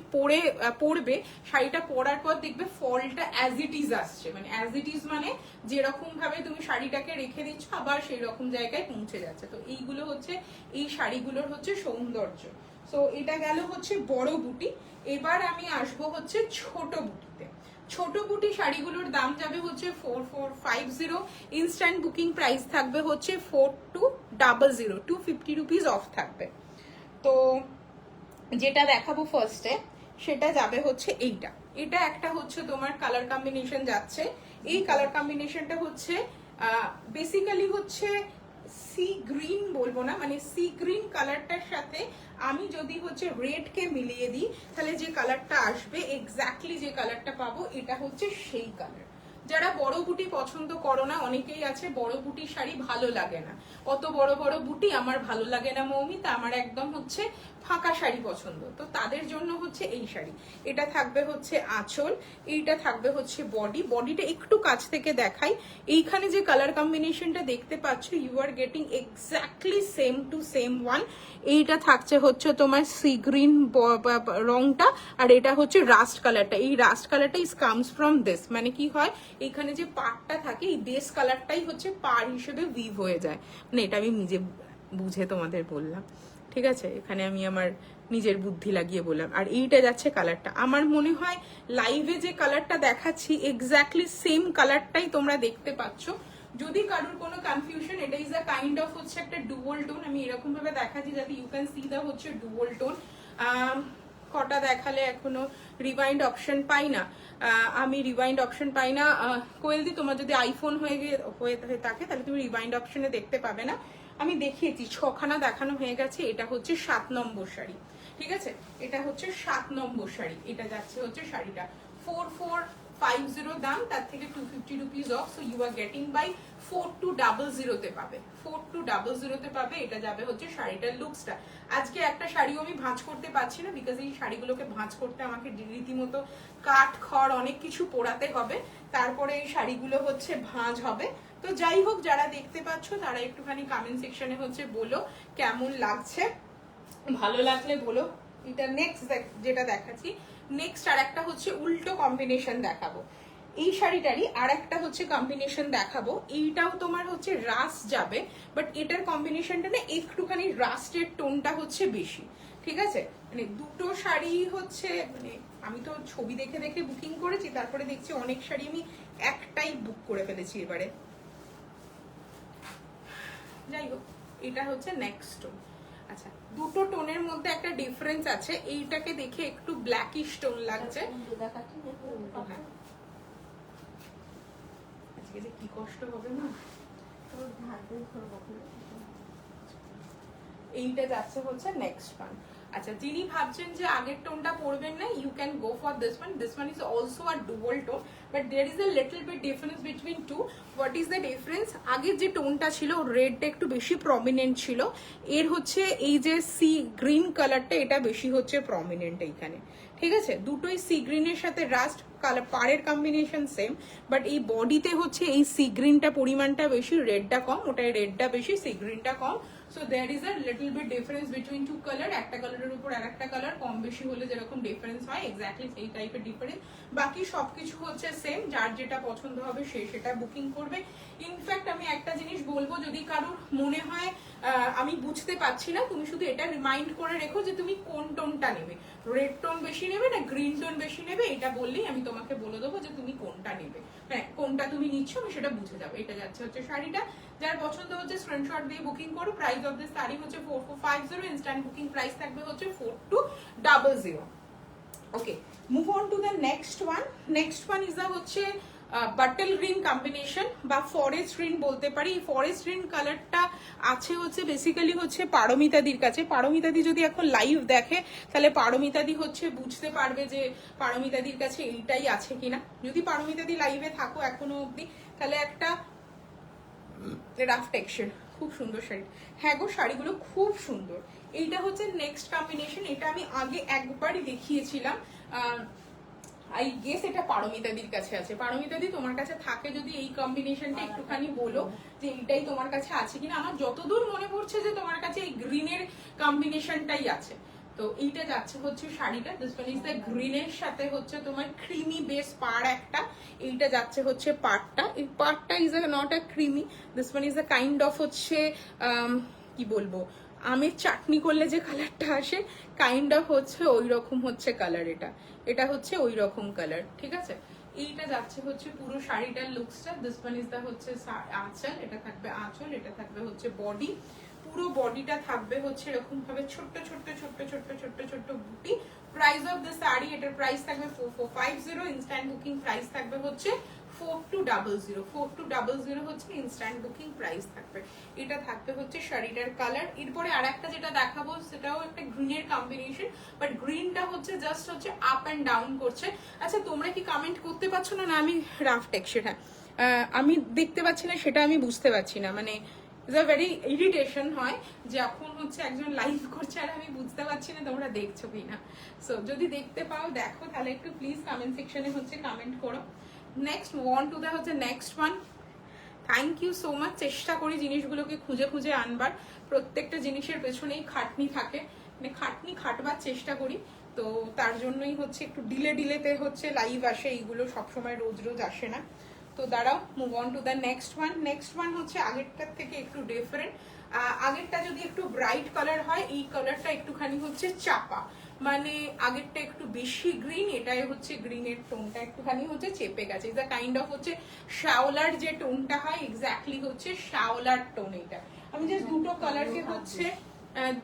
পরবে শাড়িটা পরার পর দেখবে ফলটা অ্যাজ ইট ইজ আসছে, মানে অ্যাজ ইট ইজ মানে যেরকম ভাবে তুমি শাড়িটাকে রেখে দিচ্ছ আবার সেই রকম জায়গায় পৌঁছে যাচ্ছে। তো এইগুলো হচ্ছে এই শাড়িগুলোর হচ্ছে সৌন্দর্য। সো এটা গেল হচ্ছে বড় বুটি। এবার আমি আসবো হচ্ছে ছোট বুটিতে। ছোট বুটি শাড়িগুলোর দাম যাবে হচ্ছে 4450, ইনস্ট্যান্ট বুকিং প্রাইস থাকবে হচ্ছে 4200, 250 রুপিস অফ থাকবে। তো যেটা দেখাবো ফার্স্টে সেটা যাবে হচ্ছে এইটা। এটা একটা হচ্ছে তোমার কালার কম্বিনেশন যাচ্ছে। এই কালার কম্বিনেশনটা হচ্ছে বেসিক্যালি হচ্ছে সি গ্রিন বলবো না, মানে সি গ্রিন কালারটার সাথে আমি যদি হচ্ছে রেড কে মিলিয়ে দিই তাহলে যে কালারটা আসবে, এক্স্যাক্টলি যে কালারটা পাবো, এটা হচ্ছে সেই কালার। যারা বড় বুটি পছন্দ করো না, অনেকেই আছে বড় বুটি শাড়ি ভালো লাগে না, অত বড় বড় বুটি আমার ভালো লাগে না মৌমিতা, আমার একদম হচ্ছে ফাঁকা শাড়ি পছন্দ, তো তাদের জন্য হচ্ছে এই শাড়ি। এটা থাকবে হচ্ছে আঁচল, এইটা থাকবে হচ্ছে বডি। বডিটা একটু কাছ থেকে দেখাই, এইখানে যে কালার কম্বিনেশনটা দেখতে পাচ্ছ, you are getting exactly same to same one. এইটা থাকছে হচ্ছে তোমার সি গ্রিন রংটা, আর এটা হচ্ছে রাস্ট কালারটা। এই রাস্ট কালারটা ইজ কামস ফ্রম দিস, মানে কি হয়, এইখানে যে পাড়টা থাকে এই বেস কালারটাই হচ্ছে পাড় হিসেবে উইভ হয়ে যায়। মানে এটা আমি নিজে বুঝে তোমাদের বললাম, ঠিক আছে, এখানে আমি আমার নিজের বুদ্ধি লাগিয়ে বললাম। আর এইটা যাচ্ছে কালারটা, আমার মনে হয় লাইভে যে কালারটা দেখাচ্ছি এক্স্যাক্টলি সেম কালারটাই তোমরা দেখতে পাচ্ছ। যদি কারোর কোনো কনফিউশন, এটা ইজ আ কাইন্ড অফ হচ্ছে একটা ডুয়াল টোন, আমি এরকম ভাবে দেখাচ্ছি যাতে ইউ ক্যান সি দা হচ্ছে ডুয়াল টোন। কটা দেখালে এখনো রিওয়াইন্ড অপশন পাই না, আমি রিওয়াইন্ড অপশন পাই না। কোয়েলদি, তোমার যদি আইফোন হয়ে থাকে তাহলে তুমি রিওয়াইন্ড অপশনে দেখতে পাবে না। আমি দেখিয়েছি, 6খানা দেখানো হয়ে গেছে। এটা হচ্ছে 7 নম্বর শাড়ি, ঠিক আছে, এটা হচ্ছে 7 নম্বর শাড়ি। এটা যাচ্ছে হচ্ছে শাড়িটা 4450 দাম, তার থেকে 250 rupees off, so you are getting by 4200 তে পাবে, 4200 তে পাবে। এটা যাবে হচ্ছে শাড়িটার লুকসটা। আজকে একটা শাড়িও আমি ভাঁজ করতে পারছি না, বিকজ এই শাড়িগুলোকে ভাঁজ করতে আমাকে রীতিমতো কাঠ খড় অনেক কিছু পোড়াতে হবে, তারপরে এই শাড়িগুলো হচ্ছে ভাঁজ হবে। তো যাই হোক, যারা দেখতে পাচ্ছ তারা একটুখানি কমেন্ট সেকশনে হচ্ছে বলো কেমন লাগছে, ভালো লাগলে বলো। এটা নেক্সট যেটা দেখাচ্ছি, নেক্সট আর একটা হচ্ছে উল্টো কম্বিনেশন দেখাবো। এই শাড়িটারই আর একটা হচ্ছে কম্বিনেশন দেখাবো, এইটাও তোমার হচ্ছে রাস যাবে, বাট এটার কম্বিনেশনটা না একটুখানি রাস্টের টোনটা হচ্ছে বেশি, ঠিক আছে। মানে দুটো শাড়ি হচ্ছে, মানে আমি তো ছবি দেখে দেখে বুকিং করেছি, তারপরে দেখছি অনেক শাড়ি আমি একটাই বুক করে ফেলেছি এবারে। যাই হোক, এটা হচ্ছে নেক্সট টোন। আচ্ছা, দুটো টোনের মধ্যে একটা ডিফারেন্স আছে, এইটাকে দেখে একটু ব্ল্যাকিশ টোন লাগছে। হ্যাঁ, আজকে যে কি কষ্ট হবে না। এইটা যাচ্ছে হচ্ছে নেক্সট ওয়ান। আচ্ছা, যিনি ভাবছেন যে আগের টোনটা পড়বেন না, you can go for this one. This one is also a dual tone, but there is a little bit difference between two. What is the difference? আগের যে টোনটা ছিল রেডটা একটু বেশি প্রমিনেন্ট ছিল, এর হচ্ছে এই যে সি গ্রিন কালারটা এটা বেশি হচ্ছে প্রমিনেন্ট এইখানে, ঠিক আছে। দুটোই সি গ্রিনের সাথে রাস্ট কালার পাড়ের কম্বিনেশন সেম, বাট এই বডিতে হচ্ছে এই সি গ্রিনটা পরিমাণটা বেশি, রেডটা কম, ওটাই রেডটা বেশি, সি গ্রিনটা কম। So there is a little bit difference between two colour. একটা কালারের উপর আর একটা কালার কম বেশি হলে যেরকম ডিফারেন্স হয়, এক্স্যাক্টলি সেই টাইপের ডিফারেন্স। বাকি সবকিছু হচ্ছে সেম, যার যেটা পছন্দ হবে সে সেটা বুকিং করবে। ইনফ্যাক্ট আমি একটা জিনিস বলবো, যদি কারোর মনে হয় আমি বুঝতে পারছি না, তুমি শুধু এটা রিমাইন্ড করে রেখো যে তুমি কোন টোনটা নেবে, রেড টোন বেশি নেবে না গ্রিন টোন বেশি নেবে, এটা বললেই আমি তোমাকে বলে দেবো যে তুমি কোনটা নেবে, হ্যাঁ কোনটা তুমি নিচ্ছ আমি সেটা বুঝে যাবো। এটা যাচ্ছে হচ্ছে শাড়িটা, যার পছন্দ হচ্ছে স্ক্রিনশট দিয়ে বুকিং করো। প্রাইস অফ দিস শাড়ি হচ্ছে 4450, ইনস্ট্যান্ট বুকিং প্রাইস থাকবে হচ্ছে 4200। Okay, move on to the next one. Next one is হচ্ছে বাটল গ্রিন কম্বিনেশন বা ফরেস্ট গ্রিন বলতে পারি। এই ফরেস্ট গ্রিন কালারটা আছে হচ্ছে বেসিক্যালি হচ্ছে পারমিতাদির কাছে। পারমিতাদি যদি এখন লাইভ দেখে তাহলে পারমিতাদি হচ্ছে বুঝতে পারবে যে পারমিতাদির কাছে এইটাই আছে কিনা। যদি পারমিতাদি লাইভে থাকো এখনো অব্দি, তাহলে একটা রাফ টেক্সচার, খুব সুন্দর শাড়ি। হ্যাঁ গো, শাড়িগুলো খুব সুন্দর। এইটা হচ্ছে নেক্সট কম্বিনেশন, এটা আমি আগে একবারই দেখিয়েছিলাম। আই গেস এটা পারমিতাদির কাছে আছে। পারমিতাদি, তোমার কাছে থাকে যদি এই কম্বিনেশনটা একটুখানি বলো যে এইটাই তোমার কাছে আছে কিনা। আমার যতদূর মনে পড়ছে যে তোমার কাছে এই গ্রিনের কম্বিনেশনটাই আছে। তো এইটা যাচ্ছে হচ্ছে শাড়িটা, দিস ওয়ান ইজ দ্য গ্রিনের সাথে হচ্ছে তোমার ক্রিমি বেস পাড় একটা। এইটা যাচ্ছে হচ্ছে পাড়টা, এই পাড়টা is not a creamy, this one is the kind of হচ্ছে কি বলবো, আমের চাটনি করলে যে কালারটা আসে কাইন্ড অফ হচ্ছে ওই রকম হচ্ছে কালার। এটা হচ্ছে ওই রকম কালার, ঠিক আছে। এইটা যাচ্ছে হচ্ছে পুরো শাড়িটার লুকসটা। দিস ওয়ান ইজ দা হচ্ছে আঁচল, এটা থাকবে আঁচল, এটা থাকবে হচ্ছে বডি। পুরো বডিটা থাকবে হচ্ছে এরকম ভাবে ছোট্ট ছোট্ট ছোট্ট ছোট্ট ছোট্ট ছোট্ট বুটি। প্রাইস অফ দ্য শাড়ি, এটার প্রাইস থাকবে 4450, ইনস্ট্যান্ট বুকিং প্রাইস থাকবে হচ্ছে 4200। 4200 হচ্ছে ইনস্ট্যান্ট বুকিং প্রাইস থাকবে। এটা থাকবে হচ্ছে শাড়িটার কালার। এরপরে আর একটা যেটা দেখাবো সেটাও একটা গ্রিনের কম্বিনেশন, বাট গ্রিনটা হচ্ছে জাস্ট হচ্ছে আপ অ্যান্ড ডাউন করছে। আচ্ছা তোমরা কি কমেন্ট করতে পারছো না? না আমি রাফ টেক্সচার, হ্যাঁ আমি দেখতে পাচ্ছি না, সেটা আমি বুঝতে পারছি না। মানে ভেরি ইরিটেশন হয় যখন হচ্ছে একজন লাইভ করছে আর আমি বুঝতে পারছি না তোমরা দেখছো কিনা। সো যদি দেখতে পাও দেখো, তাহলে একটু প্লিজ কমেন্ট সেকশনে হচ্ছে কমেন্ট করো। নেক্সট ওয়ান টু দা হচ্ছে next one. Thank you so much. চেষ্টা করি জিনিসগুলোকে খুঁজে খুঁজে আনবার, প্রত্যেকটা জিনিসের পেছনেই খাটনি থাকে, মানে খাটনি খাটবার চেষ্টা করি, তো তার জন্যই হচ্ছে একটু ডিলেতে হচ্ছে লাইভ আসে, এইগুলো সবসময় রোজ রোজ আসে না। তো দাঁড়াও, move on to the next one. Next one হচ্ছে আগেরটার থেকে একটু ডিফারেন্ট। আগেরটা যদি একটু ব্রাইট কালার হয়, এই কালারটা একটুখানি হচ্ছে চাপা, মানে আগেরটা একটু বেশি গ্রিন, এটাই হচ্ছে গ্রিনের টোনটা একটুখানি হচ্ছে চেপে গেছে। এটা কাইন্ড অফ হচ্ছে শ্যাওলার যে টোনটা হয়, এক্স্যাক্টলি হচ্ছে শ্যাওলার টোন। এটা আমি জাস্ট দুটো কালারকে হচ্ছে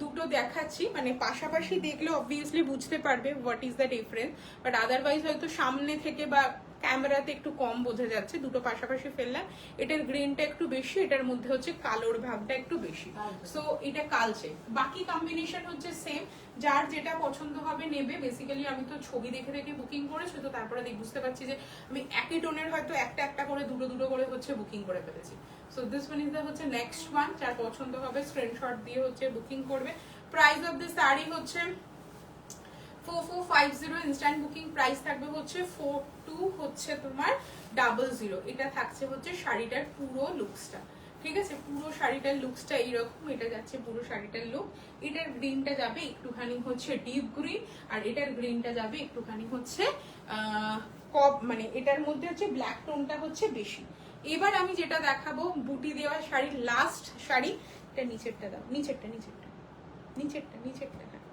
দুটো দেখাচ্ছি, মানে পাশাপাশি দেখলে অবভিয়াসলি বুঝতে পারবে what is the difference, but otherwise হয়তো সামনে থেকে বা ক্যামেরাতে একটু কম বোঝা যাচ্ছে। দুটো পাশাপাশি ফেললাম, এটার গ্রিনটা একটু বেশি, এটার মধ্যে হচ্ছে কালোর ভাগটা একটু বেশি। সো এটা কালচে, বাকি কম্বিনেশন হচ্ছে সেম, যার যেটা পছন্দ হবে নেবে। বেসিক্যালি আমি তো ছবি দেখে দেখে বুকিং করেছি, তো তারপরে বুঝতে পারছি যে আমি একই টোনের হয়তো একটা একটা করে দুটো দুটো করে হচ্ছে বুকিং করে ফেলেছি। So this one is the হচ্ছে নেক্সট ওয়ান, যার পছন্দ হবে স্ক্রিনশট দিয়ে হচ্ছে বুকিং করবে। প্রাইস অফ দ্য শাড়ি হচ্ছে 4450, ইনস্ট্যান্ট বুকিং প্রাইস থাকবে হচ্ছে 42 হচ্ছে তোমার 00। এটা থাকছে হচ্ছে শাড়িটার পুরো লুকসটা, ঠিক আছে? পুরো শাড়িটার লুকসটা এইরকম, এটা যাচ্ছে পুরো শাড়িটার লুক। এটার গ্রিনটা যাবে একটুখানি হচ্ছে ডিপ গ্রিন, আর এটার গ্রিনটা যাবে একটুখানি হচ্ছে মানে এটার মধ্যে হচ্ছে ব্ল্যাক টোনটা হচ্ছে বেশি। এবার আমি যেটা দেখাবো বুটি দেওয়া শাড়ির লাস্ট শাড়ি, এটা নিচেরটা দাও, নিচেরটা নিচেরটা নিচেরটা নিচেরটা হ্যাঁ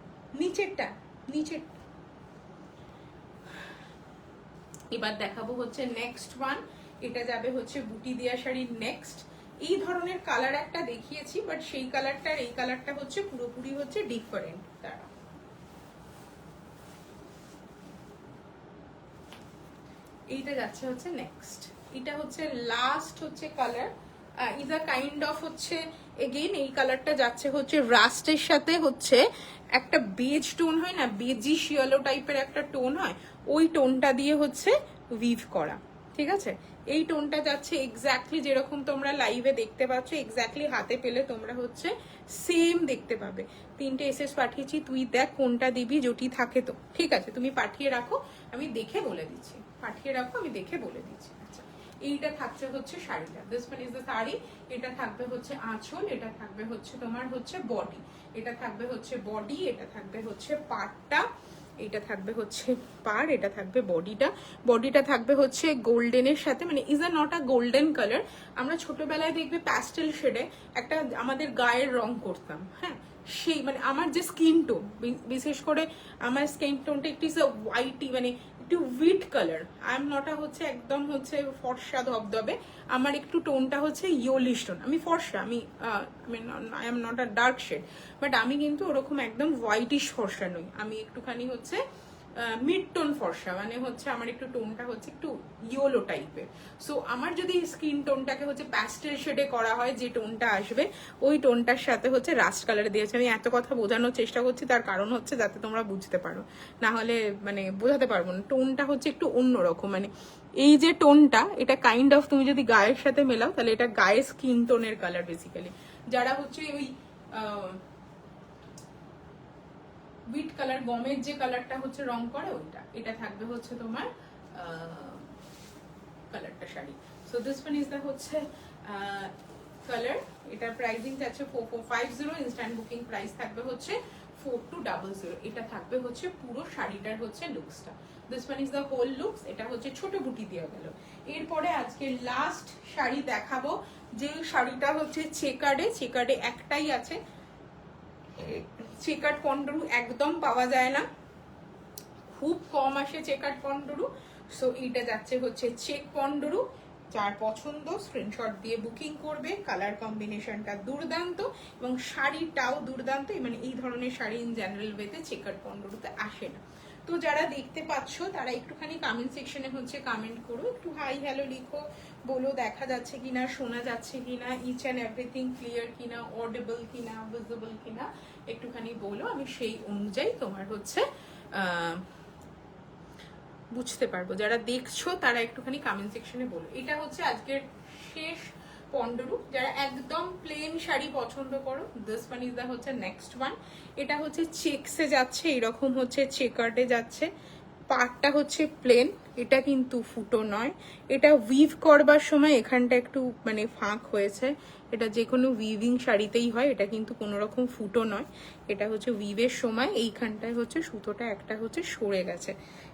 নিচেরটা নিচের। এবার দেখাবো হচ্ছে নেক্সট ওয়ান, এটা যাবে হচ্ছে বুটি দেওয়া শাড়ির নেক্সট। এই ধরনের কালার একটা দেখিয়েছি, বাট সেই কালারটার এই কালারটা হচ্ছে পুরোপুরি হচ্ছে ডিফারেন্ট। তারা এইটা যাচ্ছে হচ্ছে নেক্সট, এটা হচ্ছে লাস্ট হচ্ছে colour. Is a kind of হচ্ছে এগেইন এই কালারটা যাচ্ছে হচ্ছে রাস্টের সাথে হচ্ছে একটা বেজ টোন হয় না, বেজি শিয়ালো টাইপের একটা টোন হয়, ওই টোনটা দিয়ে হচ্ছে উইভ করা, ঠিক আছে? এই টোনটা যাচ্ছে এক্স্যাক্টলি যেরকম তোমরা লাইভে দেখতে পাচ্ছ, এক্স্যাক্টলি হাতে পেলে তোমরা হচ্ছে সেম দেখতে পাবে। 3টে এসএস পাঠিয়েছি, তুই দেখ কোনটা দিবি, জটি থাকে তো ঠিক আছে, তুমি পাঠিয়ে রাখো, আমি দেখে বলে দিচ্ছি, পাঠিয়ে রাখো আমি দেখে বলে দিচ্ছি। আচ্ছা, এইটা থাকছে হচ্ছে শাড়িটা, this one is the sari. এটা থাকবে হচ্ছে আঁচল, এটা থাকবে হচ্ছে তোমার হচ্ছে বডি, এটা থাকবে হচ্ছে বডি, এটা থাকবে হচ্ছে পাটটা, এটা থাকবে হচ্ছে পার, এটা থাকবে বডিটা। বডিটা থাকবে হচ্ছে গোল্ডেনের সাথে, মানে is a not a golden colour. আমরা ছোটবেলায় দেখবে প্যাস্টেল শেডে একটা আমাদের গায়ের রং করতাম, হ্যাঁ সেই মানে আমার যে স্কিন টোন, বিশেষ করে আমার স্কিন টোনটা একটু হোয়াইটি, মানে একটু wheat colour. I am not হচ্ছে একদম হচ্ছে ফর্সা ধবধবে, আমার একটু টোনটা হচ্ছে ইয়োলিশ টোন। আমি ফর্সা, আমি I am not a dark shade, but আমি কিন্তু ওরকম একদম হোয়াইটিশ ফর্সা নই, আমি একটুখানি হচ্ছে মিড টোন ফর্সা, মানে হচ্ছে আমার একটু টোনটা হচ্ছে একটু ইয়েলো টাইপের। সো আমার যদি স্কিন টোনটাকে হচ্ছে প্যাস্টেল শেডে করা হয়, যে টোনটা আসবে ওই টোনটার সাথে হচ্ছে রাস্ট কালার দিয়েছে। আমি এত কথা বোঝানোর চেষ্টা করছি, তার কারণ হচ্ছে যাতে তোমরা বুঝতে পারো, না হলে মানে বোঝাতে পারবো না। টোনটা হচ্ছে একটু অন্যরকম, মানে এই যে টোনটা, এটা কাইন্ড অফ তুমি যদি গায়ের সাথে মেলাও তাহলে এটা গায়ের স্কিন টোনের কালার। বেসিক্যালি যারা হচ্ছে ওই উইট কালার, গমের যে কালারটা হচ্ছে রং করে ওইটা, এটা থাকবে হচ্ছে তোমার কালারটা sari. So this one is the হচ্ছে কালার। এটার প্রাইসিং যাচ্ছে 4450, ইনস্ট্যান্ট বুকিং প্রাইস থাকবে হচ্ছে 4200। এটা থাকবে হচ্ছে পুরো শাড়িটার হচ্ছে লুকসটা। This one is the whole looks. এটা হচ্ছে ছোট বুটি দেওয়া গেল। এরপরে আজকে লাস্ট শাড়ি দেখাবো, যে শাড়িটা হচ্ছে চেকার্ডে একটাই আছে। চেকার্ড পন্ডরু একদম পাওয়া যায় না, খুব কম আসে চেকার্ড পন্ডরু। সো এইটা যাচ্ছে হচ্ছে চেক পন্ডরু, যার পছন্দ স্ক্রিনশট দিয়ে বুকিং করবে। কালার কম্বিনেশনটা দুর্দান্ত এবং শাড়িটাও দুর্দান্ত, মানে এই ধরনের শাড়ি ইন জেনারেল ওয়েতে চেকার পন্ডরুতে আসে না। তো যারা দেখতে পাচ্ছ তারা একটুখানি কমেন্ট সেকশনে হচ্ছে কমেন্ট করো, একটু হাই হ্যালো লিখো, বলো দেখা যাচ্ছে কিনা, শোনা যাচ্ছে কিনা, ইচ অ্যান্ড এভরিথিং ক্লিয়ার কিনা, অডিবল কিনা, ভিজিবল কিনা একটুখানি বলো। আমি সেই অনুযায়ী তোমার হচ্ছে বুঝতে পারবো। যারা দেখছো তারা একটুখানি কমেন্ট সেকশনে বলো। এটা হচ্ছে আজকের শেষ পন্ডরু। যারা একদম প্লেন শাড়ি পছন্দ করো, দিস ওয়ান ইজ দা হচ্ছে নেক্সট ওয়ান। এটা হচ্ছে চেকসে যাচ্ছে, এরকম হচ্ছে চেকার্ডে যাচ্ছে, পার্টটা হচ্ছে প্লেন, এটা কিন্তু ফুটো নয়। এটা উইভ করবার সময় এখানটা একটু মানে ফাঁক হয়েছে, এটা যে কোনো উইভিং শাড়িতেই হয়, এটা কিন্তু কোনো রকম ফুটো নয়। এটা হচ্ছে উইভের সময় এইখানটায় হচ্ছে সুতোটা একটা হচ্ছে সরে গেছে,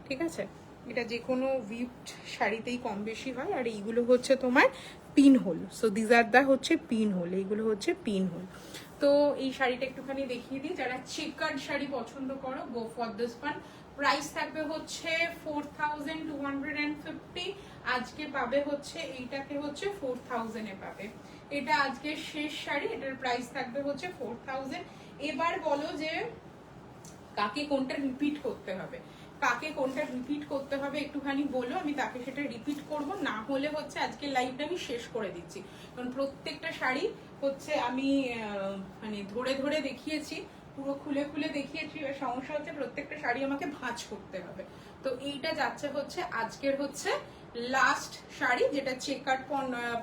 ঠিক আছে। এটা যে কোনো উইভড শাড়িতেই কম বেশি হয়। আর এইগুলো হচ্ছে তোমার pin hole, so these are the হচ্ছে পিন হোল, এইগুলো হচ্ছে পিন হোল। তো এই শাড়িটা একটুখানি দেখিয়ে দিই। যারা চেকার্ড শাড়ি পছন্দ করো, গো ফর দিস ওয়ান। প্রাইস থাকবে হচ্ছে 4250। আজকে পাবে হচ্ছে এইটাকে হচ্ছে 4000 এ পাবে। এটা আজকের শেষ শাড়ি, এটার প্রাইস থাকবে হচ্ছে 4000। এবার বলো যে কাকে কোনটা রিপিট করতে হবে, কাকে কোনটা রিপিট করতে হবে একটুখানি বলো, আমি তাকে সেটা রিপিট করব। না হলে হচ্ছে আজকে লাইভটা আমি শেষ করে দিচ্ছি, কারণ প্রত্যেকটা শাড়ি হচ্ছে আমি মানে ধরে ধরে দেখিয়েছি, পুরো খুলে খুলে দেখিয়েছি। এবার সমস্যা হচ্ছে প্রত্যেকটা শাড়ি আমাকে ভাঁজ করতে হবে। তো এইটা যাচ্ছে হচ্ছে আজকের হচ্ছে লাস্ট শাড়ি, যেটা চেকার্ড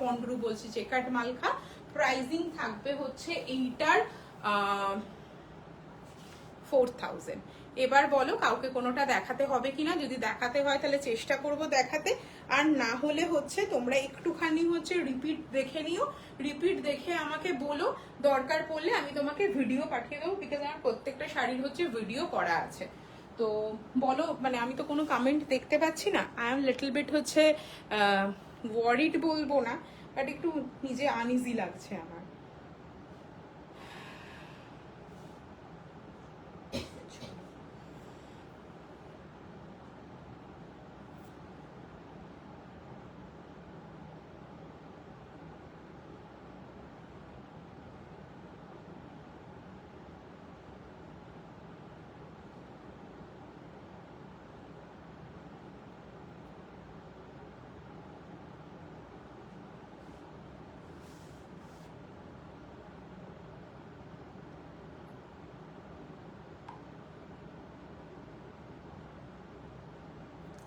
পন্ডরু বলছি, চেকার্ড মালখা। প্রাইজিং থাকবে হচ্ছে এইটার 4000। এবার বলো কাউকে কোনোটা দেখাতে হবে কিনা, যদি দেখাতে হয় তাহলে চেষ্টা করব দেখাতে, আর না হলে হচ্ছে তোমরা একটুখানি হচ্ছে রিপিট দেখে নিও, রিপিট দেখে আমাকে বলো, দরকার পড়লে আমি তোমাকে ভিডিও পাঠিয়ে দেবো, বিকজ আমার প্রত্যেকটা শাড়ির হচ্ছে ভিডিও করা আছে। তো বলো, মানে আমি তো কোনো কমেন্ট দেখতে পাচ্ছি না, আই এম লিটল বিট হচ্ছে ওয়ারিড বলবো না, বাট একটু নিজে আনইজি লাগছে আমার।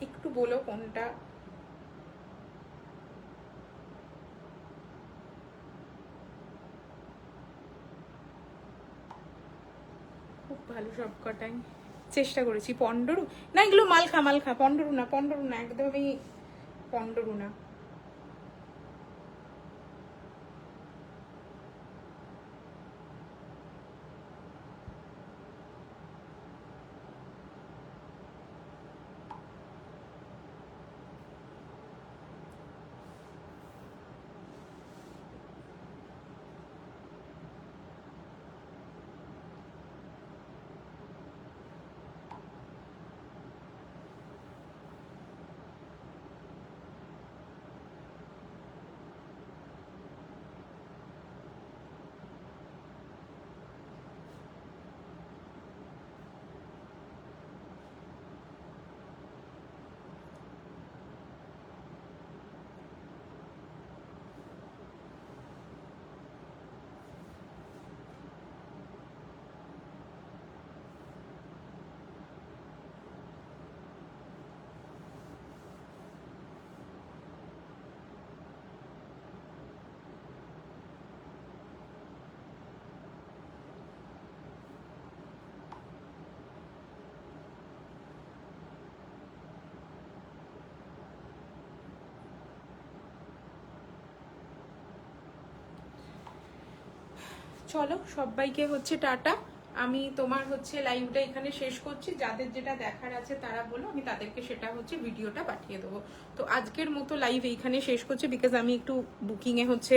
একটু বলো কোনটা। খুব ভালো সব কটাই চেষ্টা করেছি। পন্ডরু না, এগুলো মালখা, মালখা, পন্ডরু না, পন্ডরু না, একদমই পন্ডরু না। চলো সবাইকে হচ্ছে টাটা। আমি তোমার হচ্ছে লাইভটা এখানে শেষ করছি। যাদের যেটা দেখার আছে তারা বলো, আমি তাদেরকে সেটা হচ্ছে ভিডিওটা পাঠিয়ে দেবো। তো আজকের মতো লাইভ এইখানে শেষ করছি, বিকজ আমি একটু বুকিংয়ে হচ্ছে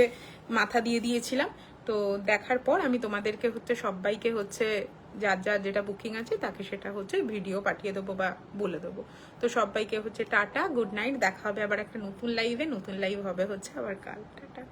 মাথা দিয়ে দিয়েছিলাম। তো দেখার পর আমি তোমাদেরকে হচ্ছে সবাইকে হচ্ছে যার যার যেটা বুকিং আছে তাকে সেটা হচ্ছে ভিডিও পাঠিয়ে দেবো বা বলে দেবো। তো সবাইকে হচ্ছে টাটা, গুড নাইট, দেখা হবে আবার একটা নতুন লাইভে। নতুন লাইভ হবে হচ্ছে আবার কাল। টাটা।